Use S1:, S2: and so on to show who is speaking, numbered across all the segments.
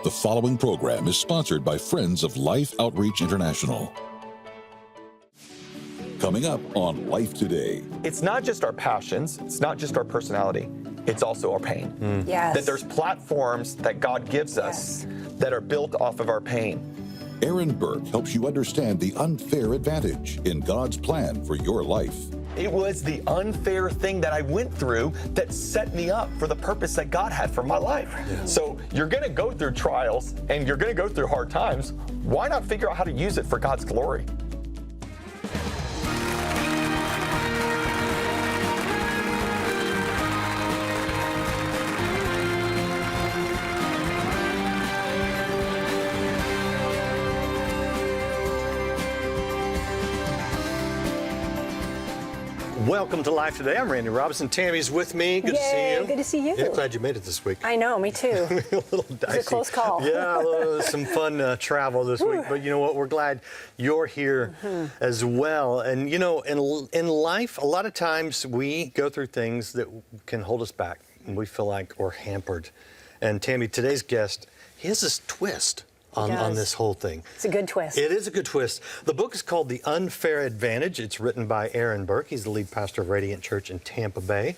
S1: The following program is sponsored by Friends of Life Outreach International. Coming up on Life Today.
S2: It's not just our passions, it's not just our personality, it's also our pain.
S3: Yes.
S2: That there's platforms that God gives us that are built off of our pain.
S1: Aaron Burke helps you understand the unfair advantage in God's plan for your life.
S2: It was the unfair thing that I went through that set me up for the purpose that God had for my life. Yeah. So you're going to go through trials and you're going to go through hard times. Why not figure out how to use it for God's glory?
S4: Welcome to Life Today. I'm Randy Robinson. Tammy's with me. Good to see you.
S3: Good to see you.
S4: Yeah, glad you made it this week.
S3: I know, me too.
S4: A little dicey.
S3: It's a close call.
S4: Yeah, some fun travel this week. But you know what? We're glad you're here as well. And you know, in life, a lot of times we go through things that can hold us back. And we feel like we're hampered. And Tammy, today's guest, he has this twist on this whole thing.
S3: It's a good twist.
S4: It is a good twist. The book is called The Unfair Advantage. It's written by Aaron Burke. He's the lead pastor of Radiant Church in Tampa Bay.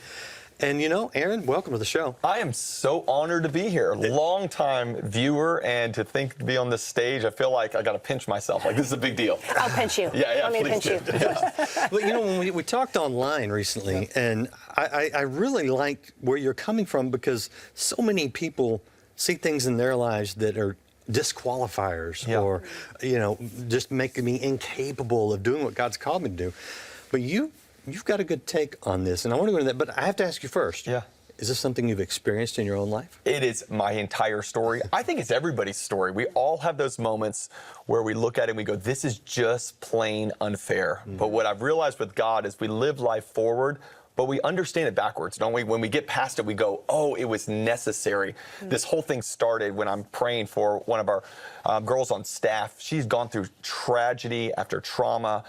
S4: And you know, Aaron, welcome to the show.
S2: I am so honored to be here. Long-time viewer, and to be on this stage, I feel like I got to pinch myself. Like, this is a big deal.
S3: I'll pinch you.
S2: Yeah,
S3: Want me to
S2: please
S3: pinch
S2: do.
S3: you?
S4: Yeah. But you know, when we talked online recently, and I really like where you're coming from, because so many people see things in their lives that are disqualifiers or, you know, just making me incapable of doing what God's called me to do. But you've got a good take on this, and I want to go into that, but I have to ask you first.
S2: Yeah.
S4: Is this something you've experienced in your own life?
S2: It is my entire story. I think it's everybody's story. We all have those moments where we look at it and we go, this is just plain unfair. But what I've realized with God is we live life forward, but we understand it backwards, don't we? When we get past it, we go, oh, it was necessary. This whole thing started when I'm praying for one of our girls on staff. She's gone through tragedy after trauma,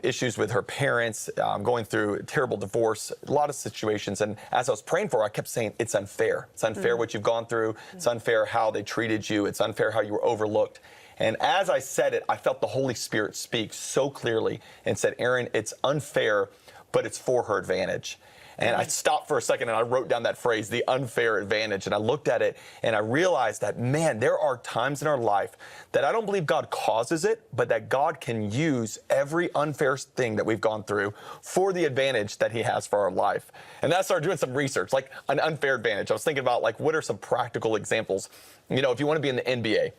S2: issues with her parents, going through a terrible divorce, a lot of situations. And as I was praying for her, I kept saying, it's unfair. It's unfair what you've gone through. It's unfair how they treated you. It's unfair how you were overlooked. And as I said it, I felt the Holy Spirit speak so clearly and said, Aaron, it's unfair, but it's for her advantage. And I stopped for a second and I wrote down that phrase, the unfair advantage. And I looked at it and I realized that, man, there are times in our life that I don't believe God causes it, but that God can use every unfair thing that we've gone through for the advantage that he has for our life. And then I started doing some research, like an unfair advantage. I was thinking about, like, what are some practical examples? You know, if you want to be in the NBA,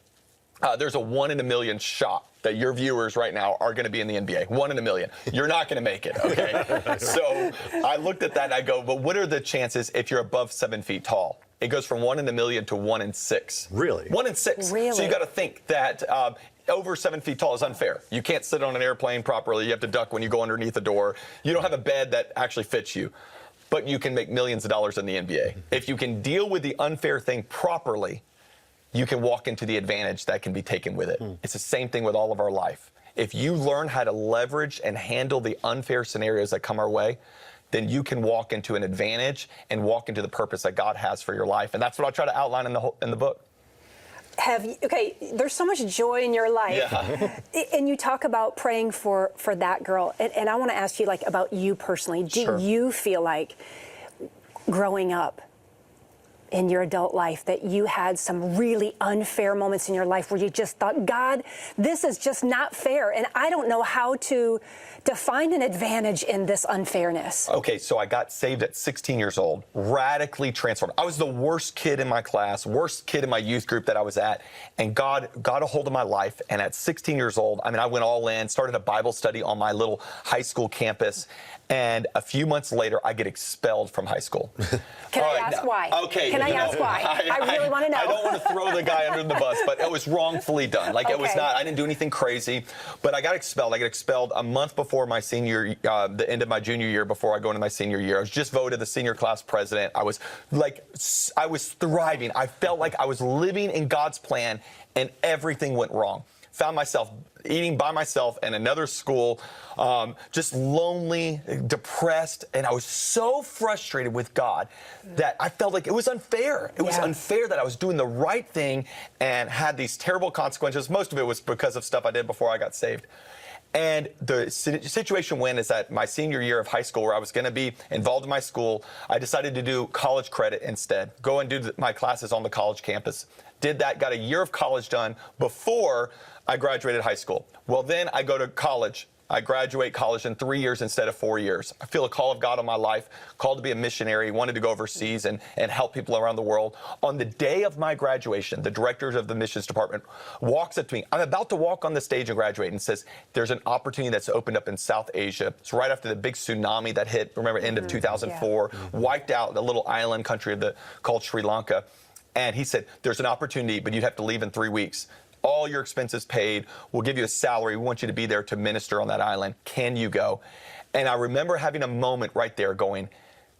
S2: there's a 1 in a million shot that your viewers right now are going to be in the NBA. 1 in a million. You're not going to make it, okay? So I looked at that and I go, but what are the chances if you're above 7 feet tall? It goes from 1 in a million to 1 in 6.
S4: Really?
S2: 1 in 6.
S3: Really?
S2: So you got to think that over 7 feet tall is unfair. You can't sit on an airplane properly. You have to duck when you go underneath a door. You don't have a bed that actually fits you. But you can make millions of dollars in the NBA. If you can deal with the unfair thing properly, you can walk into the advantage that can be taken with it. It's the same thing with all of our life. If you learn how to leverage and handle the unfair scenarios that come our way, then you can walk into an advantage and walk into the purpose that God has for your life. And that's what I try to outline in the book.
S3: There's so much joy in your life.
S2: Yeah.
S3: And you talk about praying for that girl. And I want to ask you, like, about you personally. Do you feel like growing up in your adult life that you had some really unfair moments in your life where you just thought, God, this is just not fair, and I don't know how to find an advantage in this unfairness?
S2: Okay, so I got saved at 16 years old, radically transformed. I was the worst kid in my class, worst kid in my youth group that I was at, and God got a hold of my life. And at 16 years old, I mean, I went all in, started a Bible study on my little high school campus, and a few months later, I get expelled from high school.
S3: Can I ask why?
S2: Okay.
S3: Can I ask why? I really want to know.
S2: I don't want to throw the guy under the bus, but it was wrongfully done. Like, it was not, I didn't do anything crazy, but I got expelled. I got expelled a month before my senior, the end of my junior year, before I go into my senior year. I was just voted the senior class president. I was thriving. I felt like I was living in God's plan, and everything went wrong. found myself eating by myself in another school, just lonely, depressed, and I was so frustrated with God that I felt like it was unfair. It was unfair that I was doing the right thing and had these terrible consequences. Most of it was because of stuff I did before I got saved. And the situation went is that my senior year of high school, where I was going to be involved in my school, I decided to do college credit instead, go and do my classes on the college campus. Did that, got a year of college done before I graduated high school. Well, then I go to college. I graduate college in 3 years instead of 4 years. I feel a call of God on my life, called to be a missionary, wanted to go overseas and help people around the world. On the day of my graduation, the director of the missions department walks up to me. I'm about to walk on the stage and graduate and says, there's an opportunity that's opened up in South Asia. It's right after the big tsunami that hit, remember, end of 2004, wiped out the little island country called Sri Lanka. And he said, there's an opportunity, but you'd have to leave in 3 weeks. All your expenses paid. We'll give you a salary. We want you to be there to minister on that island. Can you go? And I remember having a moment right there going,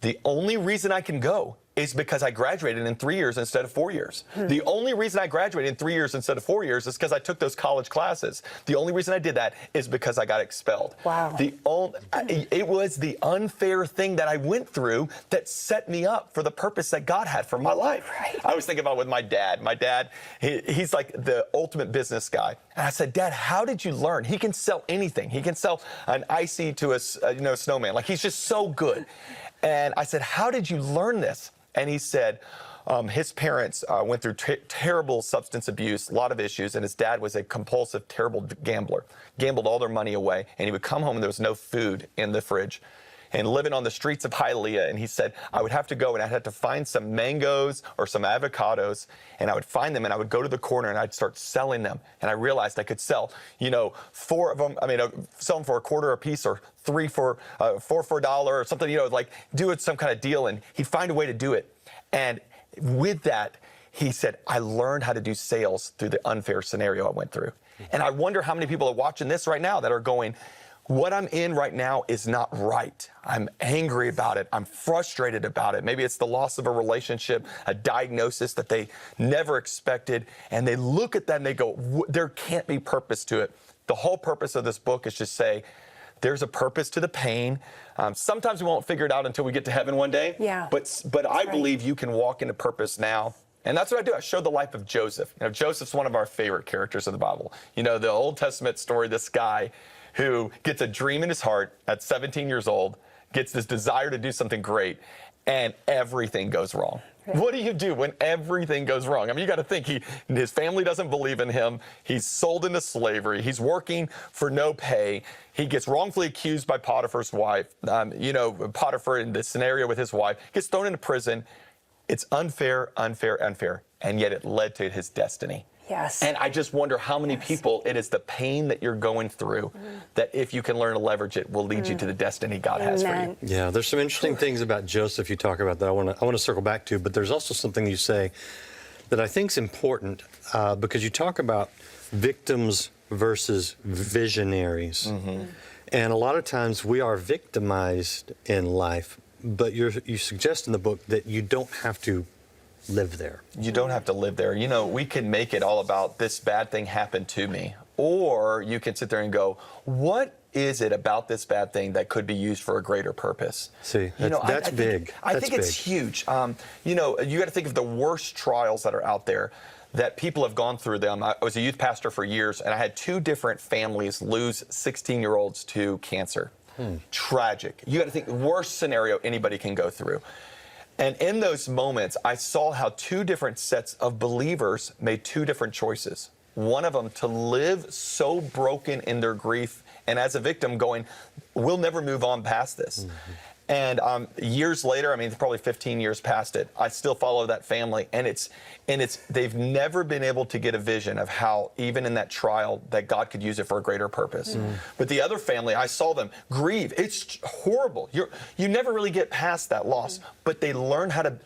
S2: the only reason I can go is because I graduated in 3 years instead of 4 years. The only reason I graduated in 3 years instead of 4 years is because I took those college classes. The only reason I did that is because I got expelled.
S3: Wow.
S2: It was the unfair thing that I went through that set me up for the purpose that God had for my life.
S3: Right.
S2: I was thinking about with my dad. My dad, he's like the ultimate business guy. And I said, Dad, how did you learn? He can sell anything. He can sell an icy to a snowman. Like, he's just so good. And I said, how did you learn this? And he said his parents went through terrible substance abuse, a lot of issues, and his dad was a compulsive, terrible gambler, gambled all their money away, and he would come home and there was no food in the fridge, and living on the streets of Hialeah. And he said, I would have to go and I'd have to find some mangoes or some avocados, and I would find them and I would go to the corner and I'd start selling them. And I realized I could sell, 4 of them, sell them for $0.25 a piece, or 3 for $4 for $1 or something, like do it some kind of deal. And he'd find a way to do it. And with that, he said, I learned how to do sales through the unfair scenario I went through. And I wonder how many people are watching this right now that are going, what I'm in right now is not right. I'm angry about it. I'm frustrated about it. Maybe it's the loss of a relationship, a diagnosis that they never expected. And they look at that and they go, there can't be purpose to it. The whole purpose of this book is just say, there's a purpose to the pain. Sometimes we won't figure it out until we get to heaven one day.
S3: Yeah.
S2: But I believe you can walk into purpose now. And that's what I do. I show the life of Joseph. Joseph's one of our favorite characters of the Bible. The Old Testament story, this guy who gets a dream in his heart at 17 years old, gets this desire to do something great, and everything goes wrong. Right. What do you do when everything goes wrong? You got to think, his family doesn't believe in him. He's sold into slavery. He's working for no pay. He gets wrongfully accused by Potiphar's wife. Potiphar, in this scenario with his wife, gets thrown into prison. It's unfair, unfair, unfair. And yet it led to his destiny.
S3: Yes.
S2: And I just wonder how many people, it is the pain that you're going through that if you can learn to leverage it, will lead you to the destiny God has for you.
S4: Yeah, there's some interesting things about Joseph you talk about that I want to circle back to, but there's also something you say that I think is important because you talk about victims versus visionaries. And a lot of times we are victimized in life, but you suggest in the book that you don't have to live there.
S2: You don't have to live there. We can make it all about this bad thing happened to me. Or you can sit there and go, what is it about this bad thing that could be used for a greter purpose?
S4: See, that's big.
S2: I think it's huge. You got to think of the worst trials that are out there, that people have gone through them. I was a youth pastor for years, and I had 2 different families lose 16-year-olds to cancer. Tragic. You got to think the worst scenario anybody can go through. And in those moments, I saw how 2 different sets of believers made 2 different choices. One of them to live so broken in their grief, and as a victim going, we'll never move on past this. And years later, probably 15 years past it, I still follow that family, and they've never been able to get a vision of how, even in that trial, that God could use it for a greater purpose. But the other family, I saw them grieve. It's horrible. You never really get past that loss, but they learn how to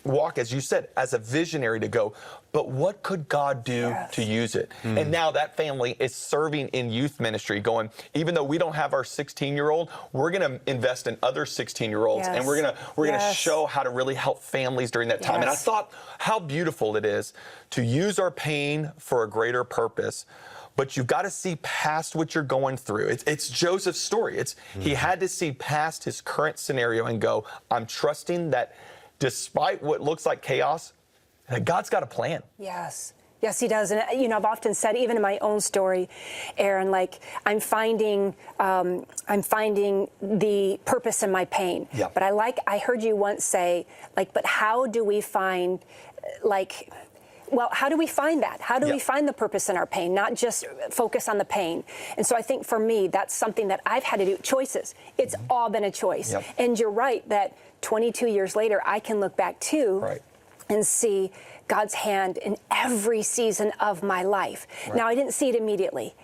S2: walk, as you said, as a visionary to go, but what could God do to use it? And now that family is serving in youth ministry, going, even though we don't have our 16-year-old, we're going to invest in other 16 16-year-olds, and we're gonna show how to really help families during that time. And I thought how beautiful it is to use our pain for a greater purpose. But you've got to see past what you're going through. It's Joseph's story. He had to see past his current scenario and go, I'm trusting that despite what looks like chaos, that God's got a plan.
S3: Yes. Yes, he does. And, I've often said, even in my own story, Aaron, like I'm finding the purpose in my pain.
S2: Yeah.
S3: But I heard you once say, but how do we find, how do we find that? How do we find the purpose in our pain, not just focus on the pain? And so I think for me, that's something that I've had to do. Choices. It's all been a choice.
S2: Yep.
S3: And you're right that 22 years later, I can look back too and see God's hand in every season of my life. Right. Now, I didn't see it immediately,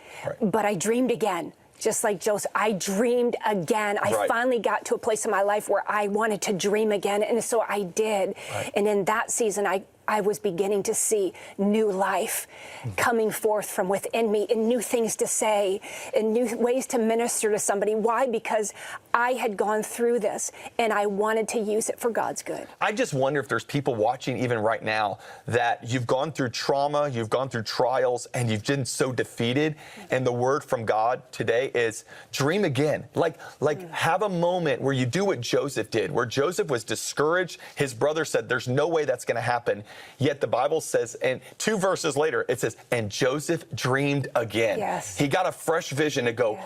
S3: but I dreamed again. Just like Joseph, I dreamed again. I finally got to a place in my life where I wanted to dream again, and so I did. Right. And in that season, I was beginning to see new life coming forth from within me, and new things to say, and new ways to minister to somebody. Why? Because I had gone through this, and I wanted to use it for God's good.
S2: I just wonder if there's people watching even right now that you've gone through trauma, you've gone through trials, and you've been so defeated, and the word from God today is dream again. Have a moment where you do what Joseph did, where Joseph was discouraged. His brother said, there's no way that's going to happen. Yet the Bible says, and 2 verses later, it says, and Joseph dreamed again.
S3: Yes.
S2: He got a fresh vision to go,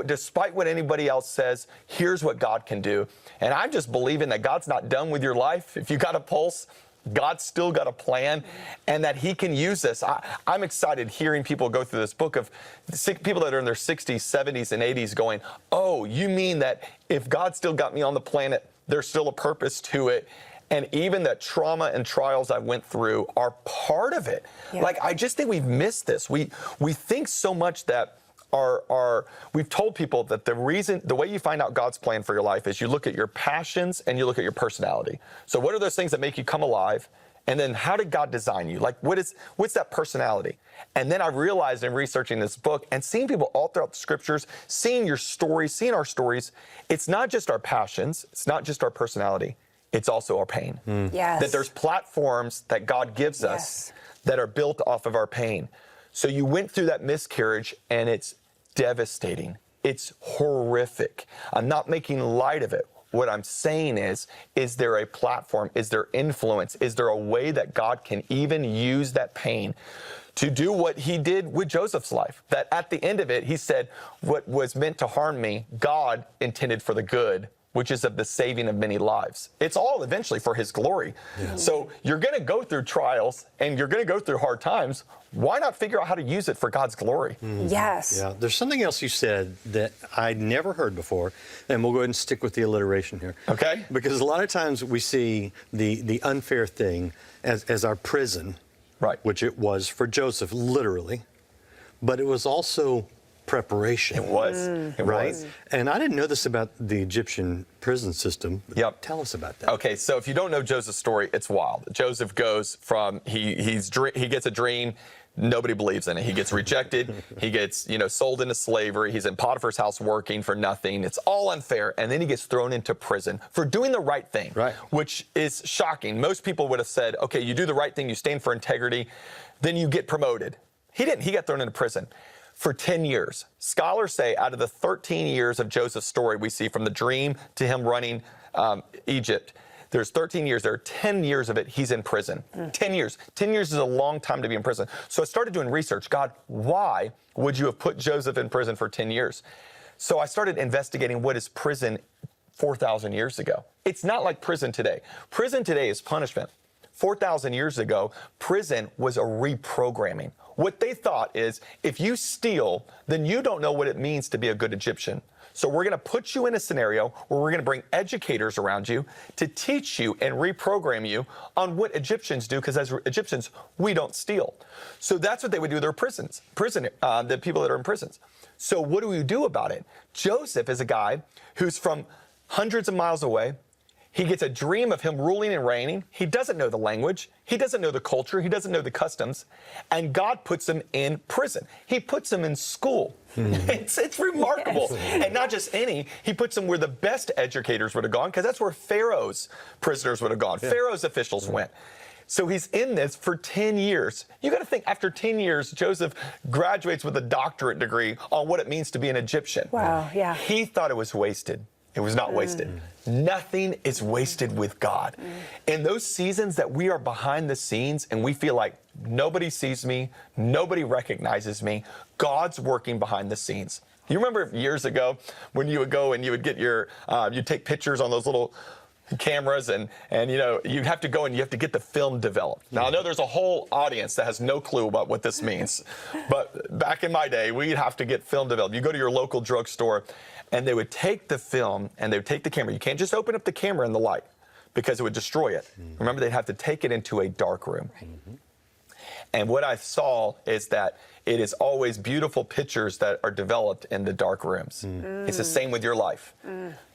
S2: despite what anybody else says, here's what God can do. And I'm just believing that God's not done with your life. If you got a pulse, God's still got a plan, and that he can use this. I'm excited hearing people go through this book of people that are in their 60s, 70s, and 80s going, oh, you mean that if God still got me on the planet, there's still a purpose to it. And even the trauma and trials I went through are part of it. Yeah. I just think we've missed this. We think so much that we've told people that the way you find out God's plan for your life is you look at your passions and you look at your personality. So what are those things that make you come alive? And then how did God design you? What's that personality? And then I realized in researching this book and seeing people all throughout the scriptures, seeing your stories, seeing our stories, it's not just our passions, it's not just our personality, it's also our pain.
S3: Yes.
S2: That there's platforms that God gives us that are built off of our pain. So you went through that miscarriage and it's devastating. It's horrific. I'm not making light of it. What I'm saying is there a platform? Is there influence? Is there a way that God can even use that pain to do what he did with Joseph's life? That at the end of it, he said, what was meant to harm me, God intended for the good, which is of the saving of many lives. It's all eventually for his glory. Yeah. So you're going to go through trials and you're going to go through hard times. Why not figure out how to use it for God's glory?
S3: Yes.
S4: Yeah. There's something else you said that I'd never heard before, and we'll go ahead and stick with the alliteration here.
S2: Okay.
S4: Because a lot of times we see the unfair thing as our prison, which it was for Joseph, literally, but it was also preparation.
S2: It was. It was.
S4: And I didn't know this about the Egyptian prison system.
S2: Yep.
S4: Tell us about that.
S2: Okay, so if you don't know Joseph's story, it's wild. Joseph goes from, he gets a dream, nobody believes in it. He gets rejected, he gets, sold into slavery, he's in Potiphar's house working for nothing. It's all unfair. And then he gets thrown into prison for doing the right thing, which is shocking. Most people would have said, okay, you do the right thing, you stand for integrity, then you get promoted. He didn't. He got thrown into prison for 10 years. Scholars say out of the 13 years of Joseph's story we see from the dream to him running Egypt, there's 13 years. There are 10 years of it he's in prison. 10 years. 10 years is a long time to be in prison. So I started doing research. God, why would you have put Joseph in prison for 10 years? So I started investigating what is prison 4,000 years ago. It's not like prison today. Prison today is punishment. 4,000 years ago, prison was a reprogramming. What they thought is, if you steal, then you don't know what it means to be a good Egyptian. So we're going to put you in a scenario where we're going to bring educators around you to teach you and reprogram you on what Egyptians do, because as Egyptians, we don't steal. So that's what they would do with their the people that are in prisons. So what do we do about it? Joseph is a guy who's from hundreds of miles away. He gets a dream of him ruling and reigning. He doesn't know the language. He doesn't know the culture. He doesn't know the customs. And God puts him in prison. He puts him in school. It's remarkable. Yes. And not just any, he puts him where the best educators would have gone, because that's where Pharaoh's prisoners would have gone. Yeah. Pharaoh's officials went. So he's in this for 10 years. You got to think, after 10 years, Joseph graduates with a doctorate degree on what it means to be an Egyptian.
S3: Wow, yeah.
S2: He thought it was wasted. It was not wasted. Nothing is wasted with God. In those seasons that we are behind the scenes and we feel like nobody sees me, nobody recognizes me, God's working behind the scenes. You remember years ago when you would go and you would get your, you'd take pictures on those little cameras and you know, you have to go and you have to get the film developed. Now I know there's a whole audience that has no clue about what this means, but back in my day, we'd have to get film developed. You go to your local drugstore and they would take the film and they would take the camera. You can't just open up the camera in the light because it would destroy it. Remember, they'd have to take it into a dark room. And what I saw is that it is always beautiful pictures that are developed in the dark rooms. It's the same with your life.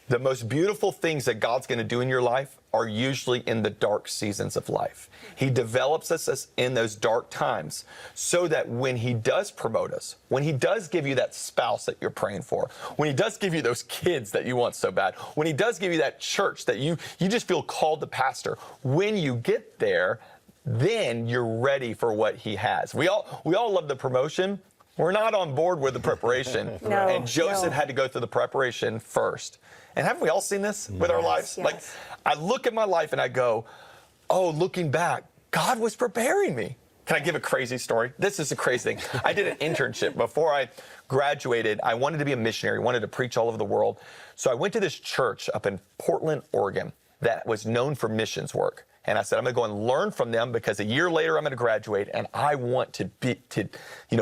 S2: The most beautiful things that God's going to do in your life are usually in the dark seasons of life. He develops us in those dark times so that when he does promote us, when he does give you that spouse that you're praying for, when he does give you those kids that you want so bad, when he does give you that church that you just feel called to pastor, when you get there, then you're ready for what he has. We all love the promotion. We're not on board with the preparation.
S3: No,
S2: and Joseph had to go through the preparation first. And haven't we all seen this with our lives?
S3: Yes.
S2: Like, I look at my life and I go, oh, looking back, God was preparing me. Can I give a crazy story? This is a crazy thing. I did an internship before I graduated. I wanted to be a missionary, wanted to preach all over the world. So I went to this church up in Portland, Oregon, that was known for missions work. And I said, I'm going to go and learn from them because a year later I'm going to graduate and I want to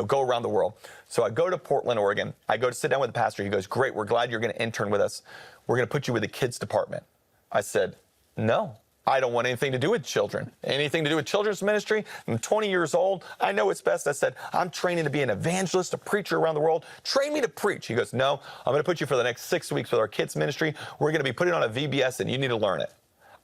S2: go around the world. So I go to Portland, Oregon. I go to sit down with the pastor. He goes, great, we're glad you're going to intern with us. We're going to put you with the kids department. I said, no, I don't want anything to do with children. Anything to do with children's ministry. I'm 20 years old. I know what's best. I said, I'm training to be an evangelist, a preacher around the world. Train me to preach. He goes, no, I'm going to put you for the next 6 weeks with our kids ministry. We're going to be putting on a VBS and you need to learn it.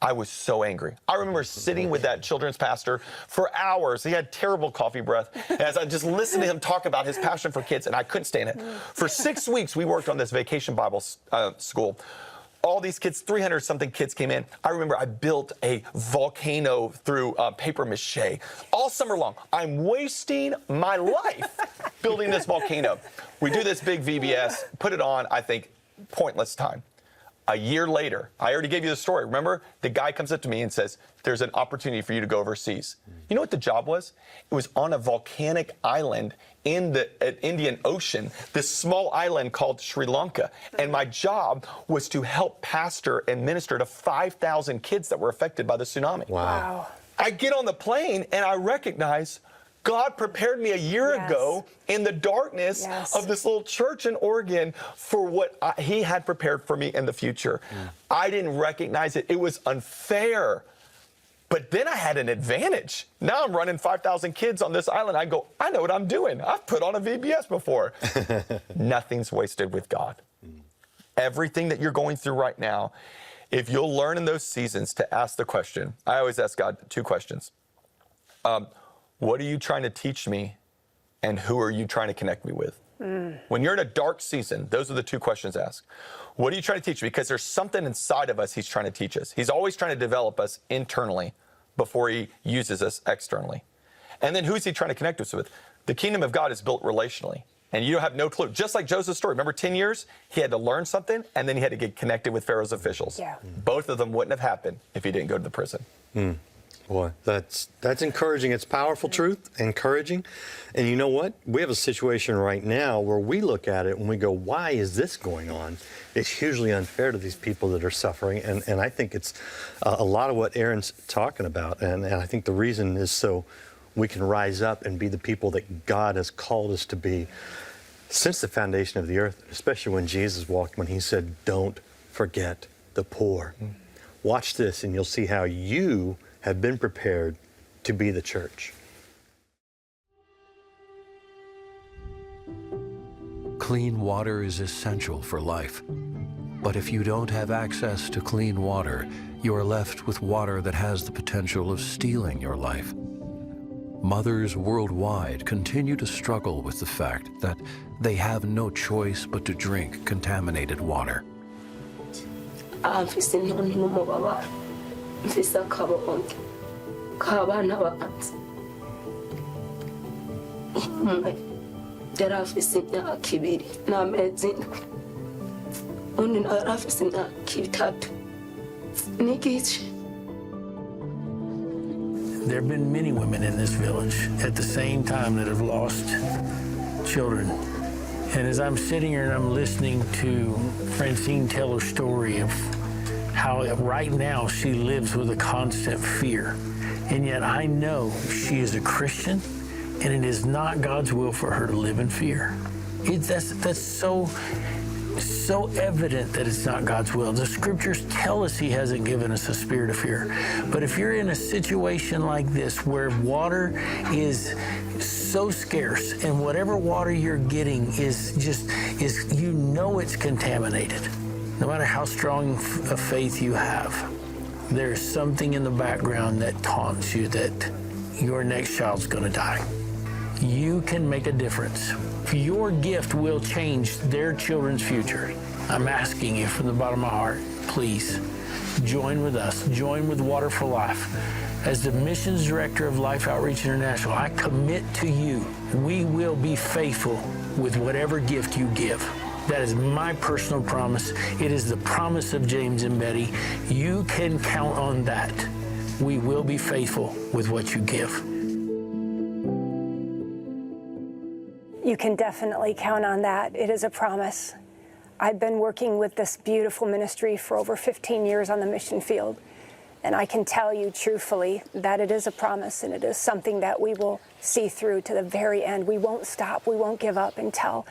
S2: I was so angry. I remember sitting with that children's pastor for hours. He had terrible coffee breath. As I just listened to him talk about his passion for kids, and I couldn't stand it. For 6 weeks, we worked on this vacation Bible school. All these kids, 300-something kids came in. I remember I built a volcano through paper mache all summer long. I'm wasting my life building this volcano. We do this big VBS, put it on, I think, pointless time. A year later, I already gave you the story. Remember, the guy comes up to me and says, there's an opportunity for you to go overseas. You know what the job was? It was on a volcanic island in the Indian Ocean, this small island called Sri Lanka. And my job was to help pastor and minister to 5,000 kids that were affected by the tsunami.
S4: Wow.
S2: I get on the plane and I recognize God prepared me a year ago in the darkness of this little church in Oregon for what he had prepared for me in the future. I didn't recognize it. It was unfair. But then I had an advantage. Now I'm running 5,000 kids on this island. I go, I know what I'm doing. I've put on a VBS before. Nothing's wasted with God. Everything that you're going through right now, if you'll learn in those seasons to ask the question, I always ask God 2 questions. What are you trying to teach me, and who are you trying to connect me with? When you're in a dark season, those are the 2 questions asked. What are you trying to teach me? Because there's something inside of us he's trying to teach us. He's always trying to develop us internally before he uses us externally. And then who's he trying to connect us with? The kingdom of God is built relationally, and you have no clue. Just like Joseph's story. Remember 10 years? He had to learn something, and then he had to get connected with Pharaoh's officials. Both of them wouldn't have happened if he didn't go to the prison.
S4: Boy, that's encouraging. It's powerful truth, encouraging. And you know what? We have a situation right now where we look at it and we go, why is this going on? It's hugely unfair to these people that are suffering. And I think it's a lot of what Aaron's talking about. And I think the reason is so we can rise up and be the people that God has called us to be since the foundation of the earth, especially when Jesus walked, when he said, don't forget the poor. Watch this and you'll see how you have been prepared to be the church.
S5: Clean water is essential for life. But if you don't have access to clean water, you are left with water that has the potential of stealing your life. Mothers worldwide continue to struggle with the fact that they have no choice but to drink contaminated water.
S6: There have been many women in this village at the same time that have lost children. And as I'm sitting here and I'm listening to Francine tell her story of how right now she lives with a constant fear. And yet I know she is a Christian, and it is not God's will for her to live in fear. That's so evident that it's not God's will. The scriptures tell us He hasn't given us a spirit of fear. But if you're in a situation like this where water is so scarce and whatever water you're getting is you know it's contaminated, no matter how strong a faith you have, there's something in the background that taunts you that your next child's going to die. You can make a difference. Your gift will change their children's future. I'm asking you from the bottom of my heart, please join with us. Join with Water for Life. As the missions director of Life Outreach International, I commit to you, we will be faithful with whatever gift you give. That is my personal promise. It is the promise of James and Betty. You can count on that. We will be faithful with what you give.
S3: You can definitely count on that. It is a promise. I've been working with this beautiful ministry for over 15 years on the mission field, and I can tell you truthfully that it is a promise, and it is something that we will see through to the very end. We won't stop. We won't give up until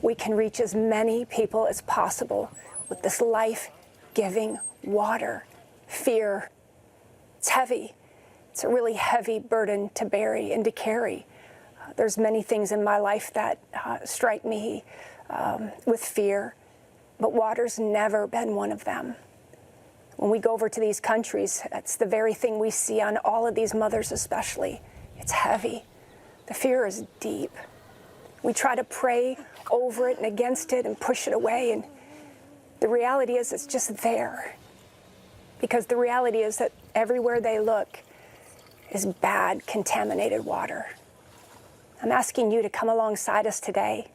S3: we can reach as many people as possible with this life-giving water. Fear, it's heavy. It's a really heavy burden to bear and to carry. There's many things in my life that strike me with fear, but water's never been one of them. When we go over to these countries, that's the very thing we see on all of these mothers especially. It's heavy. The fear is deep. We try to pray over it and against it and push it away, and the reality is it's just there. Because the reality is that everywhere they look is bad, contaminated water. I'm asking you to come alongside us today.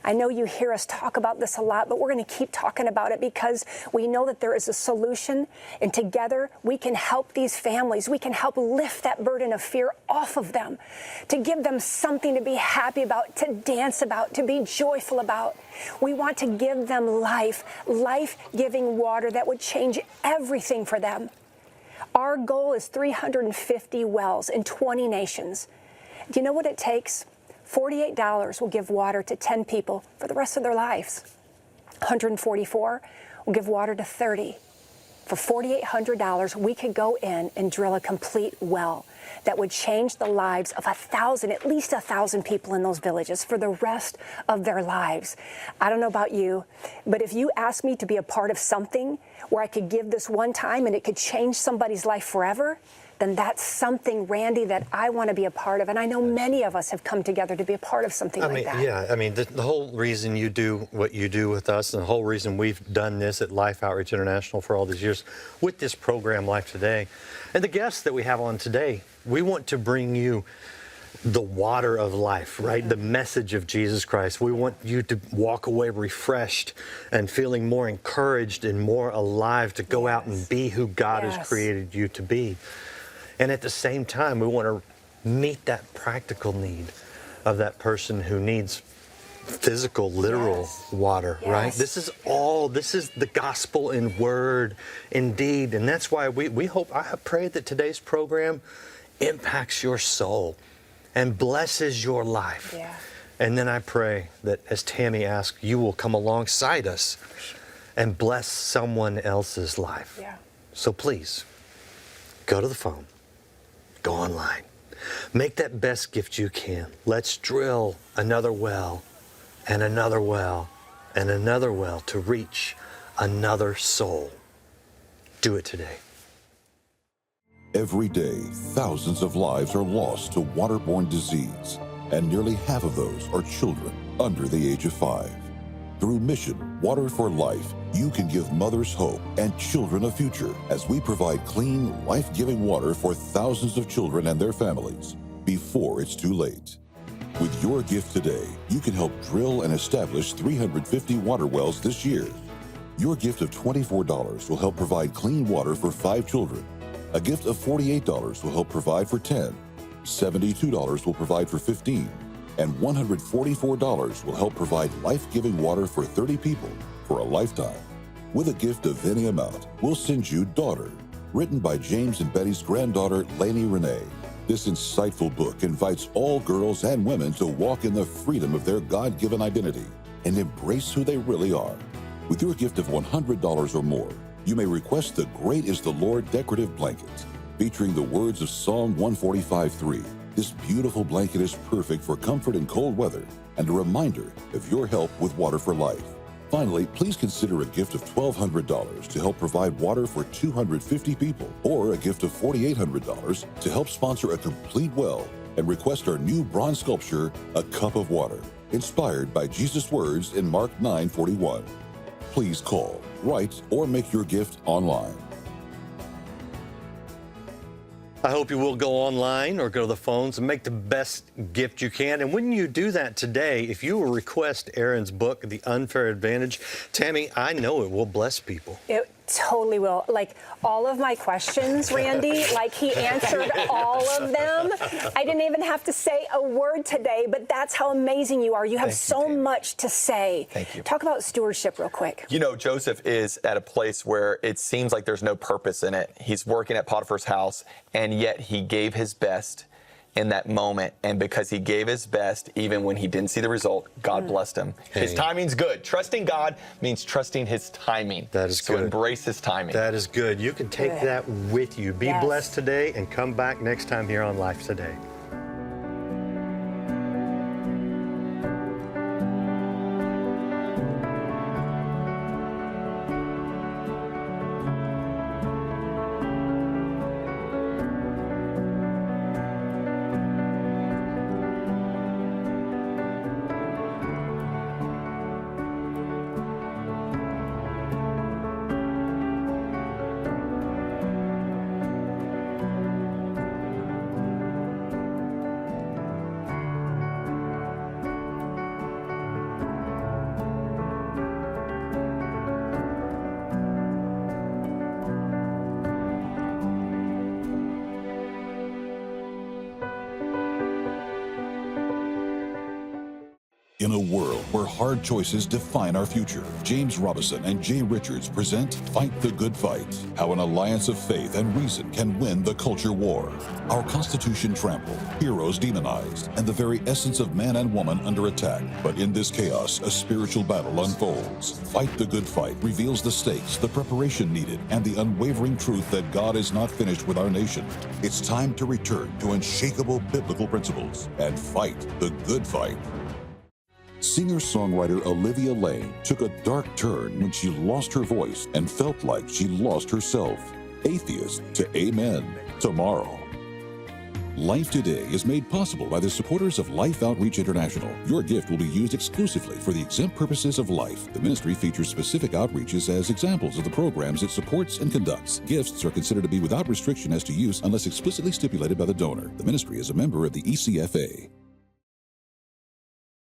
S3: I know you hear us talk about this a lot, but we're going to keep talking about it because we know that there is a solution, and together we can help these families. We can help lift that burden of fear off of them, to give them something to be happy about, to dance about, to be joyful about. We want to give them life-giving water that would change everything for them. Our goal is 350 wells in 20 nations. Do you know what it takes? $48 will give water to 10 people for the rest of their lives. $144 will give water to 30. For $4,800, we could go in and drill a complete well that would change the lives of at least 1,000 people in those villages for the rest of their lives. I don't know about you, but if you ask me to be a part of something where I could give this one time and it could change somebody's life forever, then that's something, Randy, that I want to be a part of. And I know many of us have come together to be a part of something like that.
S4: Yeah, I mean, the whole reason you do what you do with us, and the whole reason we've done this at Life Outreach International for all these years with this program, Life Today, and the guests that we have on today, we want to bring you the water of life, right? The message of Jesus Christ. We want you to walk away refreshed and feeling more encouraged and more alive to go out and be who God has created you to be. And at the same time, we want to meet that practical need of that person who needs physical, literal water, right? This is the gospel in word, in deed. And that's why we hope, I pray that today's program impacts your soul and blesses your life. Yeah. And then I pray that, as Tammy asked, you will come alongside us and bless someone else's life. Yeah. So please, go to the phone. Go online. Make that best gift you can. Let's drill another well and another well and another well to reach another soul. Do it today.
S1: Every day, thousands of lives are lost to waterborne disease, and nearly half of those are children under the age of 5. Through Mission Water for Life, you can give mothers hope and children a future as we provide clean, life-giving water for thousands of children and their families before it's too late. With your gift today, you can help drill and establish 350 water wells this year. Your gift of $24 will help provide clean water for 5 children. A gift of $48 will help provide for 10. $72 will provide for 15. And $144 will help provide life-giving water for 30 people for a lifetime. With a gift of any amount, we'll send you Daughter, written by James and Betty's granddaughter, Lainey Renee. This insightful book invites all girls and women to walk in the freedom of their God-given identity and embrace who they really are. With your gift of $100 or more, you may request the Great is the Lord decorative blanket, featuring the words of Psalm 145:3. This beautiful blanket is perfect for comfort in cold weather and a reminder of your help with Water for Life. Finally, please consider a gift of $1,200 to help provide water for 250 people, or a gift of $4,800 to help sponsor a complete well and request our new bronze sculpture, A Cup of Water, inspired by Jesus' words in Mark 9:41. Please call, write, or make your gift online.
S4: I hope you will go online or go to the phones and make the best gift you can. And when you do that today, if you will request Aaron's book, The Unfair Advantage, Tammy, I know it will bless people.
S3: It totally will. Like all of my questions, Randy, like he answered all of them. I didn't even have to say a word today, but that's how amazing you are. You have so much to say.
S2: Thank you.
S3: Talk about stewardship real quick.
S2: You know, Joseph is at a place where it seems like there's no purpose in it. He's working at Potiphar's house, and yet he gave his best in that moment. And because he gave his best, even when he didn't see the result, God blessed him. His timing's good. Trusting God means trusting his timing.
S4: That is
S2: so
S4: good.
S2: Embrace his timing.
S4: That is good. You can take that with you. Be
S3: Yes.
S4: blessed today and come back next time here on Life Today.
S1: In a world where hard choices define our future, James Robison and Jay Richards present Fight the Good Fight, how an alliance of faith and reason can win the culture war. Our Constitution trampled, heroes demonized, and the very essence of man and woman under attack. But in this chaos, a spiritual battle unfolds. Fight the Good Fight reveals the stakes, the preparation needed, and the unwavering truth that God is not finished with our nation. It's time to return to unshakable biblical principles and fight the good fight. Singer-songwriter Olivia Lane took a dark turn when she lost her voice and felt like she lost herself. Atheist to amen tomorrow. Life Today is made possible by the supporters of Life Outreach International. Your gift will be used exclusively for the exempt purposes of life. The ministry features specific outreaches as examples of the programs it supports and conducts. Gifts are considered to be without restriction as to use unless explicitly stipulated by the donor. The ministry is a member of the ECFA.